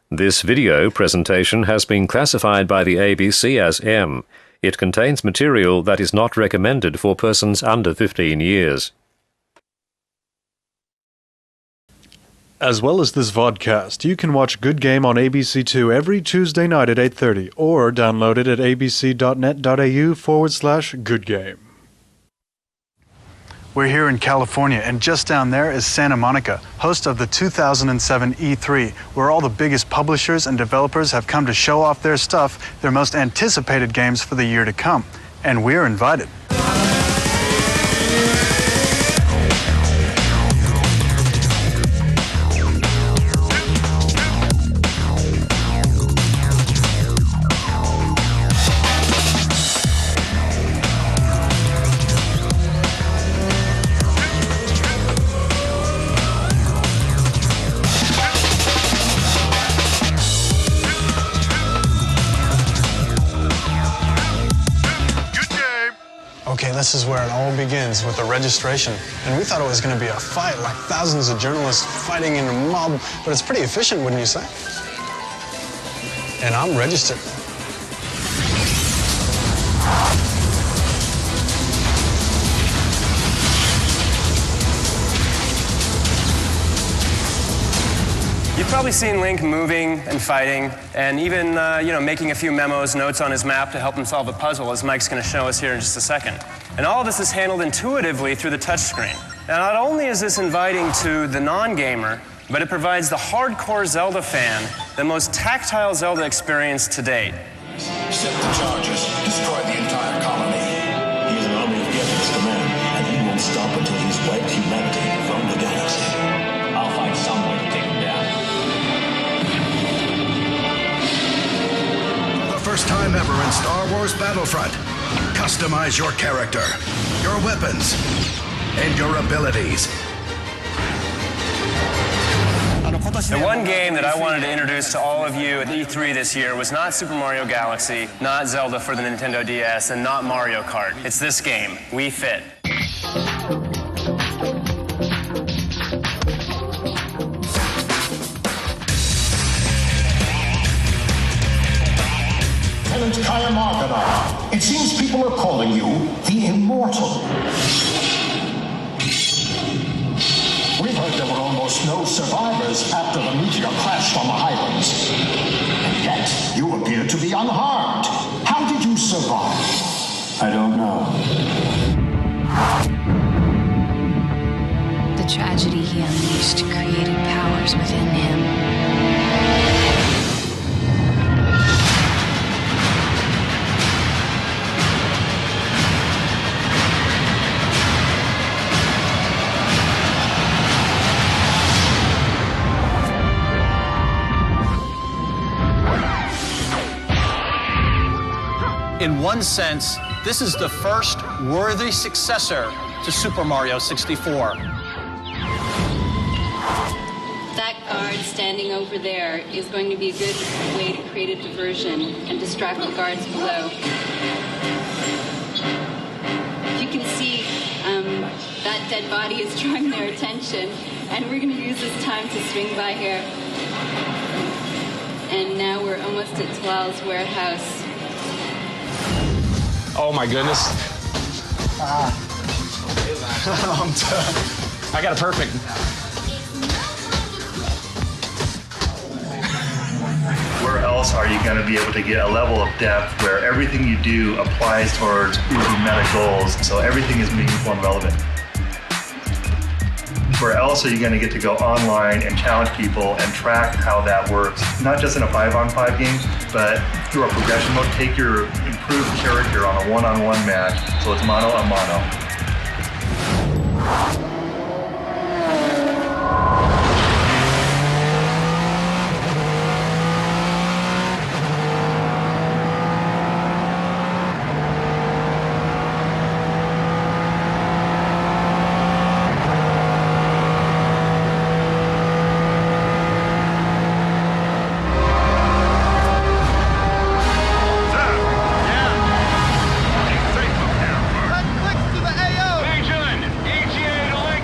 This video presentation has been classified by the ABC as M. It contains material that is not recommended for persons under 15 years. As well as this vodcast, you can watch Good Game on ABC2 every Tuesday night at 8:30 or download it at abc.net.au/goodgame. We're here in California, and just down there is Santa Monica, host of the 2007 E3, where all the biggest publishers and developers have come to show off their stuff, their most anticipated games for the year to come. And we're invited. Okay, this is where it all begins, with the registration. And we thought it was going to be a fight, like thousands of journalists fighting in a mob, but it's pretty efficient, wouldn't you say? And I'm registered. You've probably seen Link moving and fighting, and even making a few memos, notes on his map to help him solve a puzzle, as Mike's going to show us here in just a second. And all of this is handled intuitively through the touchscreen. Now, not only is this inviting to the non-gamer, but it provides the hardcore Zelda fan the most tactile Zelda experience to date. Set the charges, destroy the entire colony. He's an army of Gethys to men, and he won't stop until he's wiped humanity from the galaxy. I'll find some way to take him down. First time ever in Star Wars Battlefront. Customize your character, your weapons, and your abilities. The one game that I wanted to introduce to all of you at E3 this year was not Super Mario Galaxy, not Zelda for the Nintendo DS, and not Mario Kart. It's this game, Wii Fit. Kaya Margana. It seems people are calling you the Immortal. We've heard there were almost no survivors after the meteor crashed on the Highlands. And yet, you appear to be unharmed. How did you survive? I don't know. The tragedy he unleashed created powers within him. In one sense, this is the first worthy successor to Super Mario 64. That guard standing over there is going to be a good way to create a diversion and distract the guards below. You can see that dead body is drawing their attention, and we're going to use this time to swing by here. And now we're almost at Tlal's warehouse. Oh my goodness. I got a perfect. Where else are you going to be able to get a level of depth where everything you do applies towards meta goals, so everything is meaningful and relevant? Where else are you going to get to go online and challenge people and track how that works? Not just in a 5-on-5 game, but through a progression mode. Take your improved character on a 1-on-1 match, so it's mano a mano. Clicks to the AO! Legion, ETA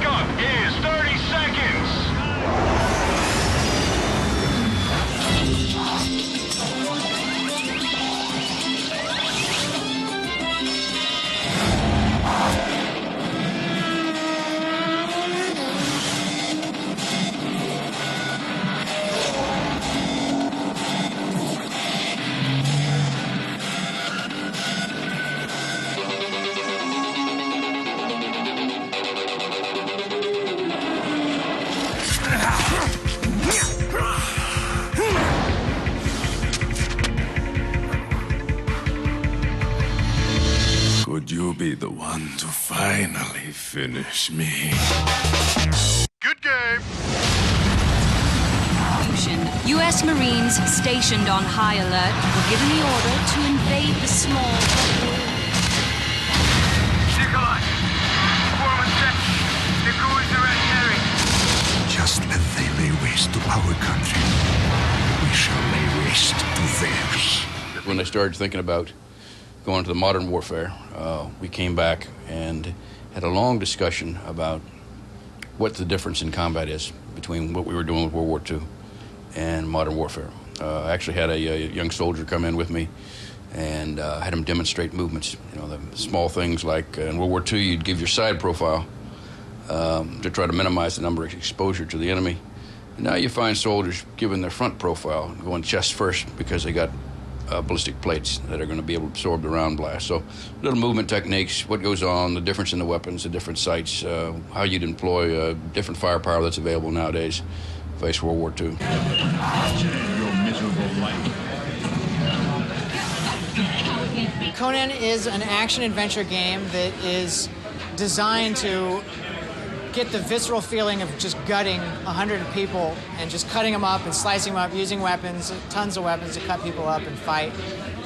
will be the one to finally finish me. Good game. U.S. Marines stationed on high alert were given the order to invade the small... Nikolai! Performance check. The crew is already nearing. Just let they lay waste to our country. We shall lay waste to theirs. When I started thinking about going to the modern warfare, we came back and had a long discussion about what the difference in combat is between what we were doing with World War II and modern warfare. I actually had a young soldier come in with me and had him demonstrate movements. You know, the small things like in World War II, you'd give your side profile to try to minimize the number of exposure to the enemy. And now you find soldiers giving their front profile, going chest first because they got ballistic plates that are going to be able to absorb the round blast. So little movement techniques, what goes on, the difference in the weapons, the different sights, how you'd employ different firepower that's available nowadays. Face World War II. Conan is an action-adventure game that is designed to get the visceral feeling of just gutting 100 people and just cutting them up and slicing them up, using weapons, tons of weapons to cut people up and fight.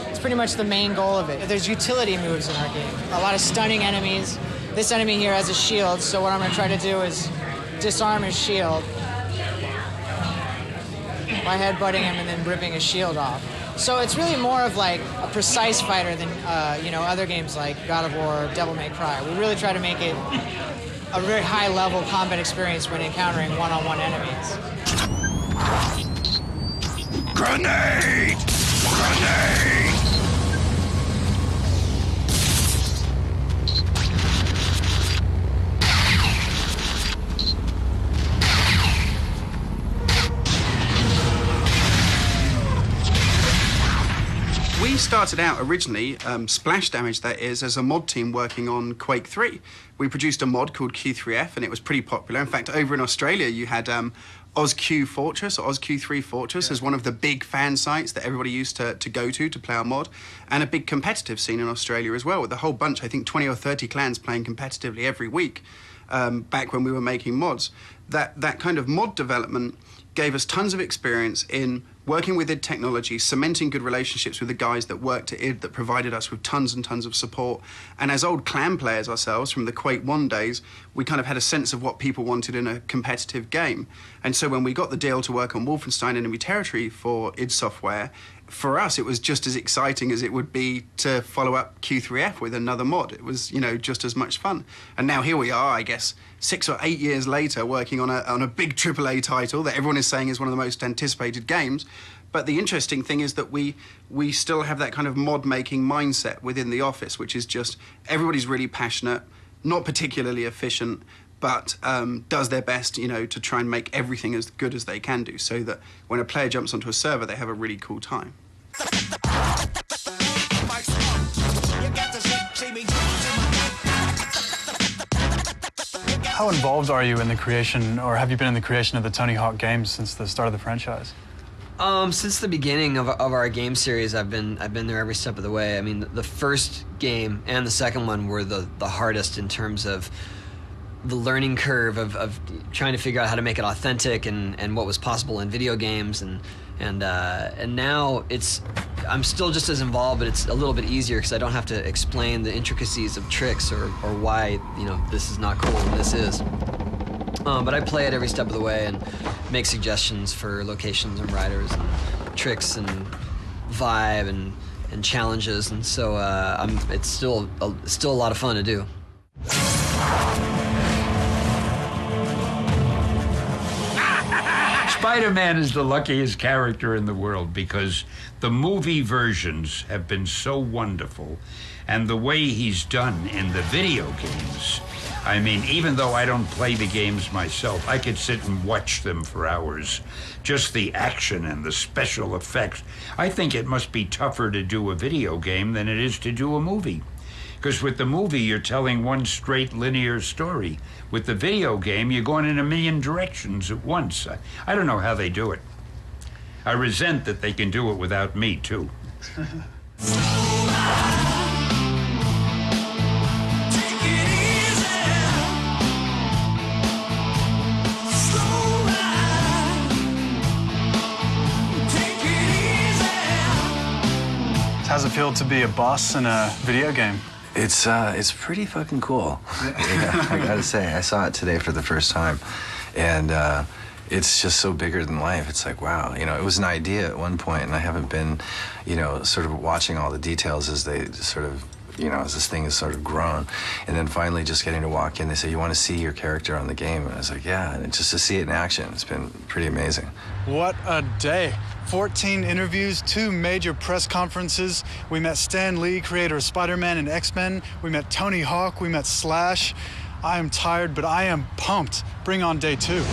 It's pretty much the main goal of it. There's utility moves in our game. A lot of stunning enemies. This enemy here has a shield, so what I'm going to try to do is disarm his shield by headbutting him and then ripping his shield off. So it's really more of like a precise fighter than other games like God of War, Devil May Cry. We really try to make it a very high-level combat experience when encountering one-on-one enemies. Grenade! Grenade! We started out originally, Splash Damage that is, as a mod team working on Quake 3. We produced a mod called Q3F and it was pretty popular. In fact, over in Australia you had OzQ Fortress, or OzQ3 Fortress, as one of the big fan sites that everybody used to go to play our mod, and a big competitive scene in Australia as well, with a whole bunch, I think 20 or 30 clans playing competitively every week back when we were making mods. That kind of mod development gave us tons of experience in working with id Technology, cementing good relationships with the guys that worked at id that provided us with tons and tons of support. And as old clan players ourselves from the Quake 1 days, we kind of had a sense of what people wanted in a competitive game. And so when we got the deal to work on Wolfenstein Enemy Territory for id Software, for us it was just as exciting as it would be to follow up Q3F with another mod. It was, you know, just as much fun. And now here we are, I guess, 6 or 8 years later, working on a big AAA title that everyone is saying is one of the most anticipated games. But the interesting thing is that we still have that kind of mod-making mindset within the office, which is just everybody's really passionate, not particularly efficient, but does their best, you know, to try and make everything as good as they can do, so that when a player jumps onto a server, they have a really cool time. How involved are you in the creation, or have you been in the creation of the Tony Hawk games since the start of the franchise? Since the beginning of our game series, I've been there every step of the way. I mean, the first game and the second one were the hardest in terms of the learning curve of trying to figure out how to make it authentic and what was possible in video games, and now I'm still just as involved, but it's a little bit easier because I don't have to explain the intricacies of tricks or why, you know, this is not cool and this is. But I play it every step of the way and make suggestions for locations and riders and tricks and vibe and challenges, and so it's still a lot of fun to do. Spider-Man is the luckiest character in the world because the movie versions have been so wonderful, and the way he's done in the video games. I mean, even though I don't play the games myself, I could sit and watch them for hours. Just the action and the special effects. I think it must be tougher to do a video game than it is to do a movie. Because with the movie, you're telling one straight linear story. With the video game, you're going in a million directions at once. I don't know how they do it. I resent that they can do it without me, too. How's it feel to be a boss in a video game? It's pretty fucking cool. Yeah, I gotta say, I saw it today for the first time, and it's just so bigger than life. It's like, wow, you know, it was an idea at one point, and I haven't been, you know, sort of watching all the details as they sort of, you know, as this thing has sort of grown. And then finally just getting to walk in, they say, you want to see your character on the game? And I was like, yeah, and just to see it in action, it's been pretty amazing. What a day. 14 interviews, 2 major press conferences. We met Stan Lee, creator of Spider-Man and X-Men. We met Tony Hawk, we met Slash. I am tired, but I am pumped. Bring on day 2.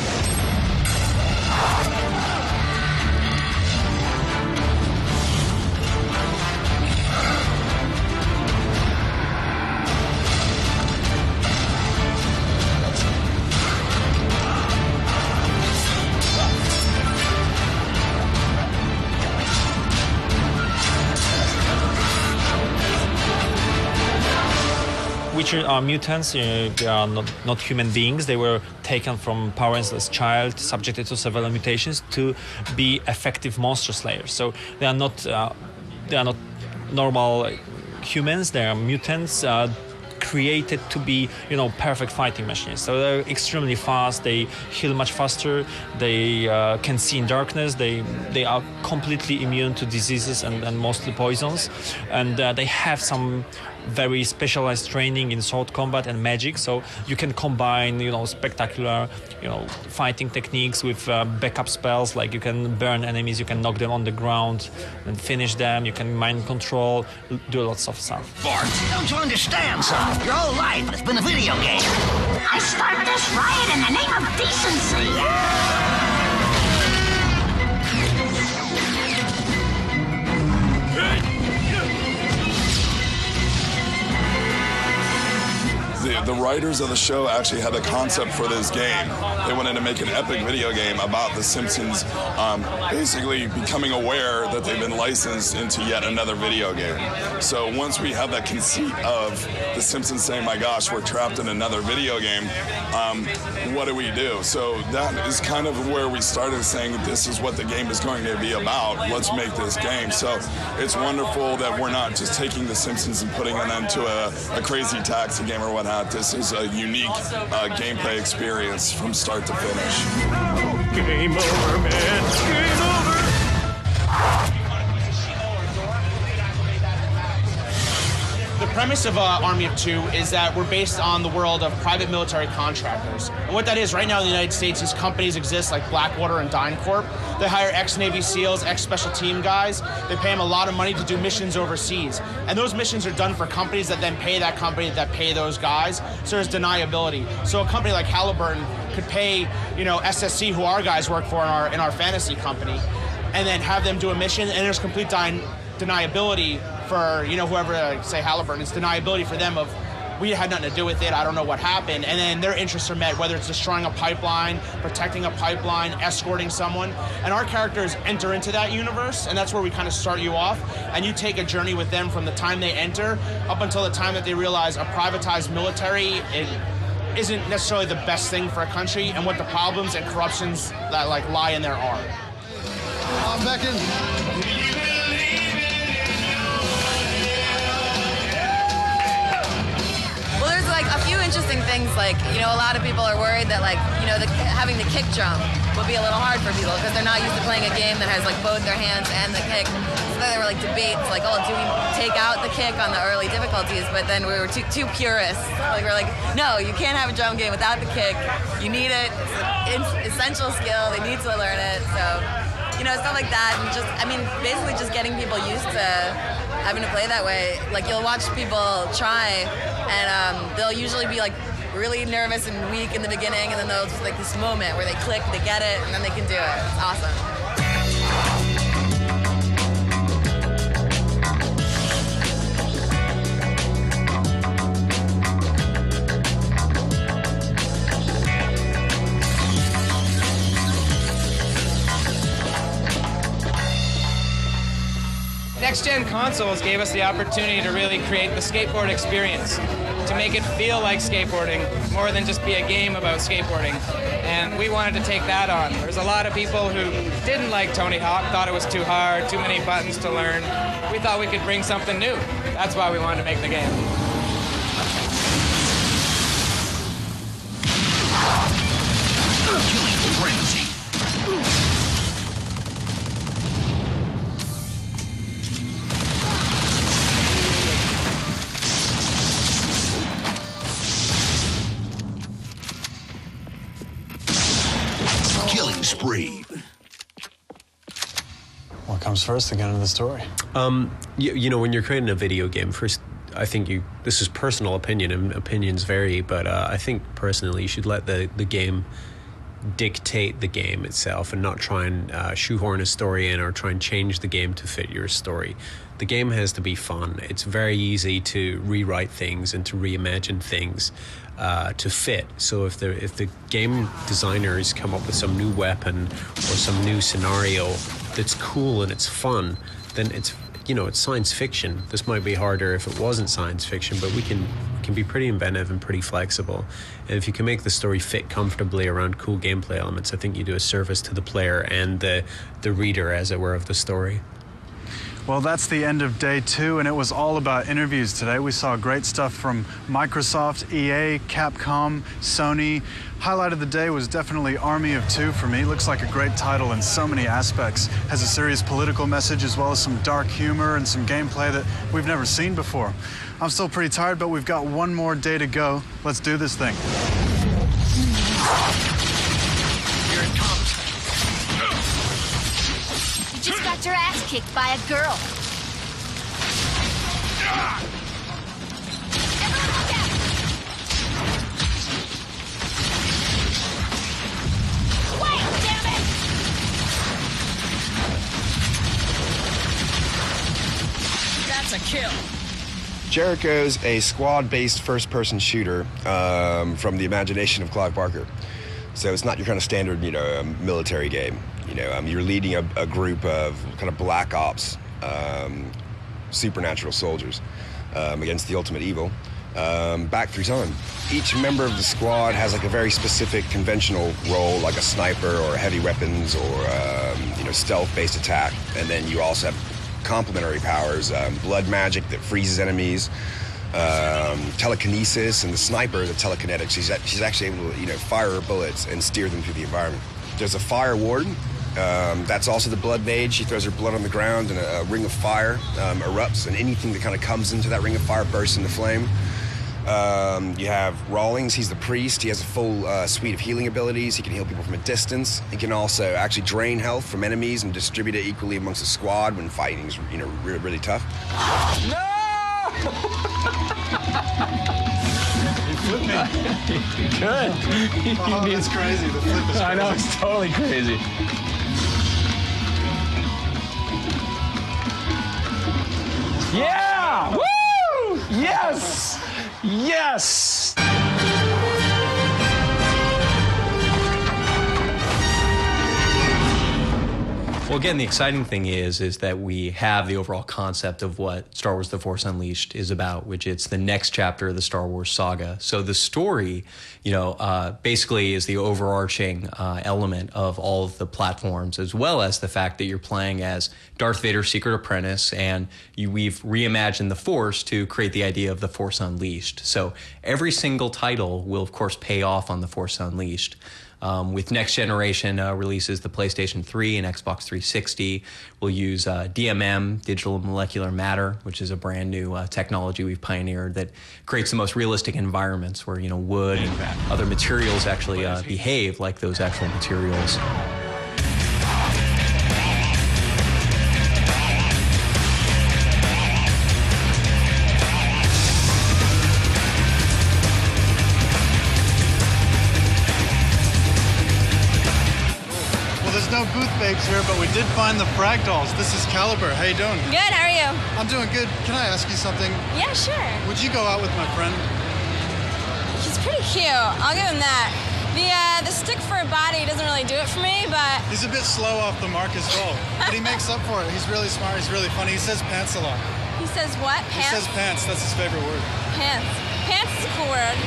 Witcher are mutants. They are not human beings. They were taken from parents as child, subjected to several mutations to be effective monster slayers. So they are not normal humans. They are mutants created to be, you know, perfect fighting machines. So they're extremely fast. They heal much faster. They can see in darkness. They are completely immune to diseases and mostly poisons. And they have some very specialized training in sword combat and magic, so you can combine, you know, spectacular, you know, fighting techniques with backup spells. Like you can burn enemies, you can knock them on the ground and finish them, you can mind control, do lots of stuff. Bart, don't you understand, son? Your whole life has been a video game. I started this riot in the name of decency. The writers of the show actually had a concept for this game. They wanted to make an epic video game about the Simpsons basically becoming aware that they've been licensed into yet another video game. So once we had that conceit of the Simpsons saying, my gosh, we're trapped in another video game, what do we do? So that is kind of where we started saying, this is what the game is going to be about. Let's make this game. So it's wonderful that we're not just taking the Simpsons and putting it into a crazy taxi game or whatnot. This is a unique gameplay experience from start to finish. Game over, man. Game over. The premise of Army of Two is that we're based on the world of private military contractors. And what that is, right now in the United States, these companies exist like Blackwater and DynCorp. They hire ex-Navy SEALs, ex-special team guys. They pay them a lot of money to do missions overseas. And those missions are done for companies that then pay that company that pay those guys. So there's deniability. So a company like Halliburton could pay, you know, SSC, who our guys work for in our fantasy company, and then have them do a mission, and there's complete deniability for, you know, whoever, say Halliburton, it's deniability for them of, we had nothing to do with it, I don't know what happened, and then their interests are met, whether it's destroying a pipeline, protecting a pipeline, escorting someone, and our characters enter into that universe, and that's where we kind of start you off, and you take a journey with them from the time they enter up until the time that they realize a privatized military isn't necessarily the best thing for a country, and what the problems and corruptions that like lie in there are. I'm back in. Well, there's like a few interesting things, like, you know, a lot of people are worried that, like, you know, having the kick jump would be a little hard for people because they're not used to playing a game that has like both their hands and the kick. So there were like debates like, oh, do we take out the kick on the early difficulties? But then we were too purists. Like, we're like, no, you can't have a drum game without the kick. You need it. It's an essential skill. They need to learn it. So, you know, stuff like that, and just, I mean, basically just getting people used to having to play that way. Like, you'll watch people try, and they'll usually be like really nervous and weak in the beginning, and then they'll just like this moment where they click, they get it, and then they can do it. It's awesome. Next-gen consoles gave us the opportunity to really create the skateboard experience, to make it feel like skateboarding, more than just be a game about skateboarding. and we wanted to take that on. There's a lot of people who didn't like Tony Hawk, thought it was too hard, too many buttons to learn. We thought we could bring something new. That's why we wanted to make the game. Killing spree. What comes first, the gun or the story? You know, when you're creating a video game, first, I think this is personal opinion, and opinions vary, but I think personally you should let the game dictate the game itself and not try and shoehorn a story in or try and change the game to fit your story. The game has to be fun. It's very easy to rewrite things and to reimagine things to fit. So if the game designers come up with some new weapon or some new scenario that's cool and it's fun, then it's science fiction. This might be harder if it wasn't science fiction, but we can be pretty inventive and pretty flexible. And if you can make the story fit comfortably around cool gameplay elements, I think you do a service to the player and the reader, as it were, of the story. Well, that's the end of day 2, and it was all about interviews today. We saw great stuff from Microsoft, EA, Capcom, Sony. Highlight of the day was definitely Army of Two for me. Looks like a great title in so many aspects. Has a serious political message as well as some dark humor and some gameplay that we've never seen before. I'm still pretty tired, but we've got one more day to go. Let's do this thing. Here it comes. You just got your ass kicked by a girl. That's a kill. Jericho's a squad-based first-person shooter from the imagination of Clive Barker. So it's not your kind of standard, military game. You're leading a group of kind of black ops, supernatural soldiers against the ultimate evil, back through time. Each member of the squad has like a very specific conventional role, like a sniper or heavy weapons or stealth-based attack, and then you also have complementary powers, blood magic that freezes enemies, telekinesis, and the sniper, the telekinetics. She's actually able to fire her bullets and steer them through the environment. There's a fire warden. That's also the blood mage. She throws her blood on the ground and a ring of fire erupts, and anything that kind of comes into that ring of fire bursts into flame. You have Rawlings. He's the priest. He has a full suite of healing abilities. He can heal people from a distance. He can also actually drain health from enemies and distribute it equally amongst the squad when fighting is really, really tough. No! You flipped me. Good. Oh, that's crazy. The flip is crazy. I know, it's totally crazy. Yeah! Woo! Yes! Yes! Well, again, the exciting thing is that we have the overall concept of what Star Wars The Force Unleashed is about, which it's the next chapter of the Star Wars saga. So the story, basically is the overarching element of all of the platforms, as well as the fact that you're playing as Darth Vader's secret apprentice, and we've reimagined the Force to create the idea of The Force Unleashed. So every single title will, of course, pay off on The Force Unleashed. With next generation releases, the PlayStation 3 and Xbox 360 will use DMM, digital molecular matter, which is a brand new technology we've pioneered that creates the most realistic environments where wood and other materials actually behave like those actual materials. No booth babes here, but we did find the frag dolls. This is Caliber. How you doing? Good, how are you? I'm doing good. Can I ask you something? Yeah, sure. Would you go out with my friend? He's pretty cute. I'll give him that. The stick for a body doesn't really do it for me, but... He's a bit slow off the mark as well, but he makes up for it. He's really smart. He's really funny. He says pants a lot. He says what? Pants? He says pants. That's his favorite word. Pants. Pants is a cool word.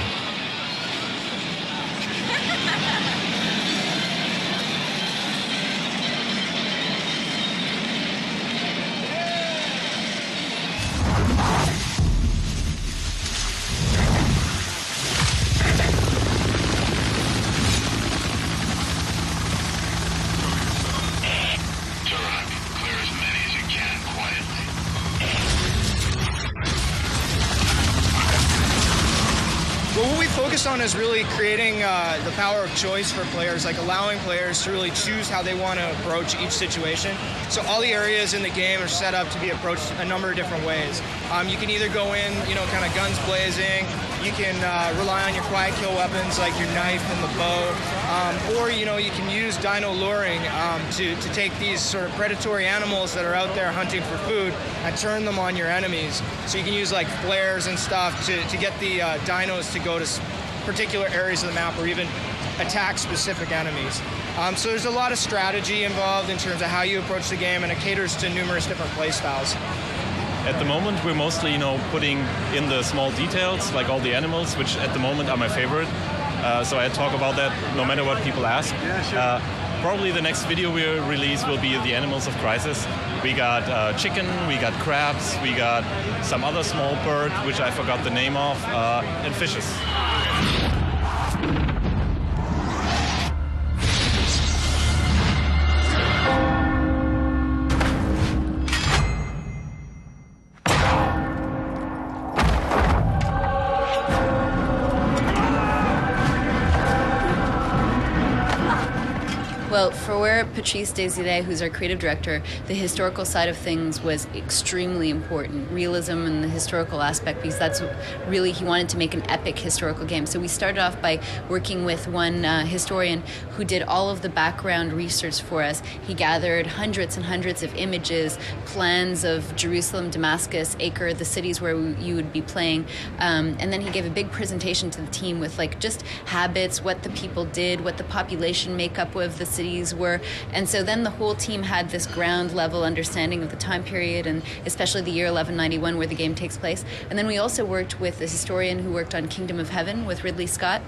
focused on is really creating the power of choice for players, like allowing players to really choose how they want to approach each situation. So all the areas in the game are set up to be approached a number of different ways. You can either go in, kind of guns blazing. You can rely on your quiet kill weapons like your knife and the bow, or you can use dino luring to take these sort of predatory animals that are out there hunting for food and turn them on your enemies. So you can use like flares and stuff to get the dinos to go to particular areas of the map or even attack specific enemies. So there's a lot of strategy involved in terms of how you approach the game, and it caters to numerous different play styles. At the moment, we're mostly, putting in the small details, like all the animals, which at the moment are my favorite. So I talk about that no matter what people ask. Yeah, sure. Probably the next video we'll release will be the animals of Crisis. We got chicken, we got crabs, we got some other small bird, which I forgot the name of, and fishes. Well, for Patrice Desiree, who's our creative director, the historical side of things was extremely important. Realism and the historical aspect, because that's really, he wanted to make an epic historical game. So we started off by working with one historian who did all of the background research for us. He gathered hundreds and hundreds of images, plans of Jerusalem, Damascus, Acre, the cities where you would be playing. And then he gave a big presentation to the team with just habits, what the people did, what the population makeup of the cities were. And so then the whole team had this ground level understanding of the time period, and especially the year 1191 where the game takes place. And then we also worked with a historian who worked on Kingdom of Heaven with Ridley Scott,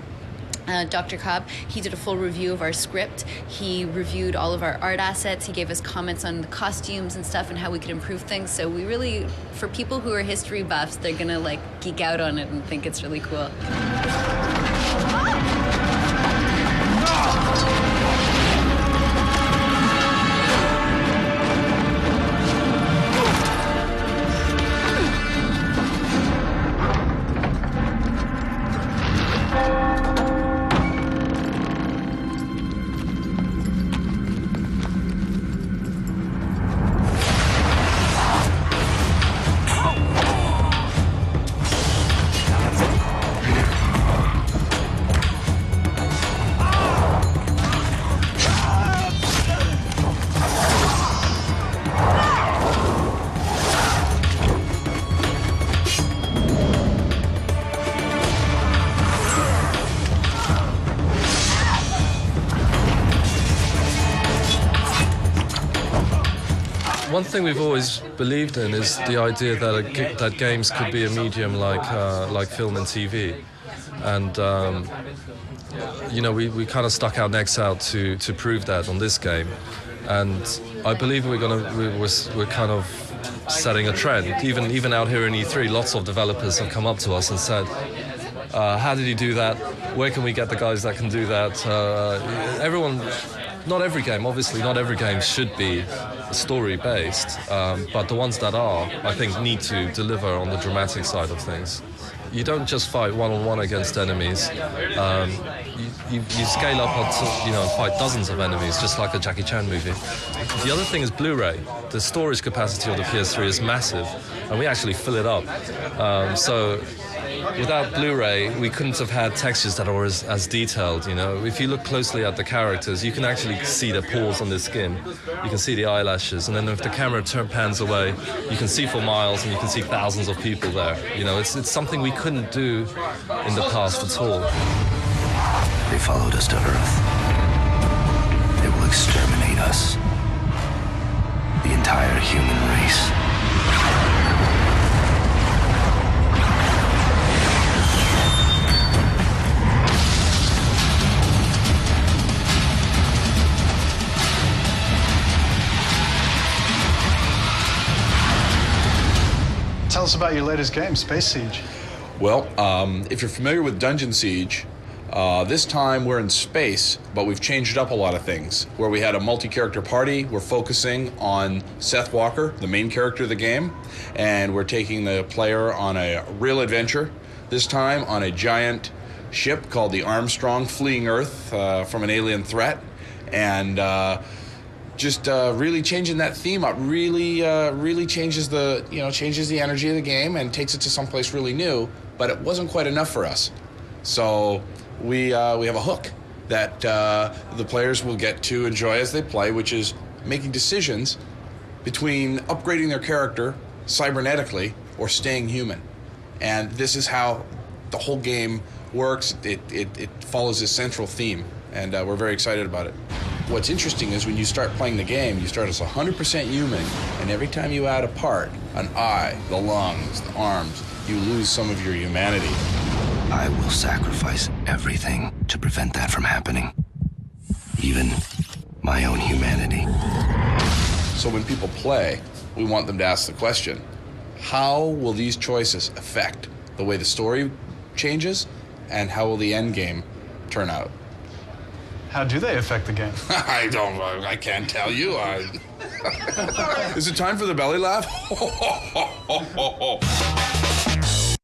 Dr. Cobb. He did a full review of our script. He reviewed all of our art assets. He gave us comments on the costumes and stuff and how we could improve things. So we really, for people who are history buffs, they're gonna geek out on it and think it's really cool. One thing we've always believed in is the idea that that games could be a medium like film and TV, and we kind of stuck our necks out to prove that on this game, and I believe we're kind of setting a trend. Even out here in E3, lots of developers have come up to us and said, "How did you do that? Where can we get the guys that can do that?" Not every game, obviously, not every game should be story-based, but the ones that are, I think, need to deliver on the dramatic side of things. You don't just fight one-on-one against enemies. You scale up until, fight dozens of enemies, just like a Jackie Chan movie. The other thing is Blu-ray. The storage capacity of the PS3 is massive, and we actually fill it up. So without Blu-ray, we couldn't have had textures that are as detailed, If you look closely at the characters, you can actually see the pores on their skin. You can see the eyelashes, and then if the camera pans away, you can see for miles, and you can see thousands of people there. It's something we couldn't do in the past at all. They followed us to Earth. They will exterminate us. The entire human race. Tell us about your latest game, Space Siege. Well, if you're familiar with Dungeon Siege, this time we're in space, but we've changed up a lot of things. Where we had a multi-character party, we're focusing on Seth Walker, the main character of the game, and we're taking the player on a real adventure, this time on a giant ship called the Armstrong, fleeing Earth from an alien threat, and just really changing that theme up really changes the energy of the game and takes it to someplace really new. But it wasn't quite enough for us, so we have a hook that the players will get to enjoy as they play, which is making decisions between upgrading their character cybernetically or staying human. And this is how the whole game works. It follows this central theme, and we're very excited about it. What's interesting is when you start playing the game, you start as 100% human, and every time you add a part, an eye, the lungs, the arms, you lose some of your humanity. I will sacrifice everything to prevent that from happening. Even my own humanity. So when people play, we want them to ask the question, how will these choices affect the way the story changes, and how will the end game turn out? How do they affect the game? I can't tell you. Is it time for the belly laugh?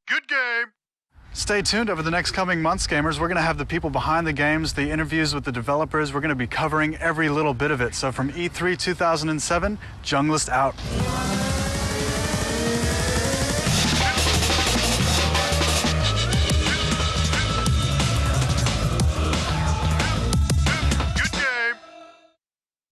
Good game. Stay tuned. Over the next coming months, gamers, we're going to have the people behind the games, the interviews with the developers. We're going to be covering every little bit of it. So from E3 2007, Junglist out.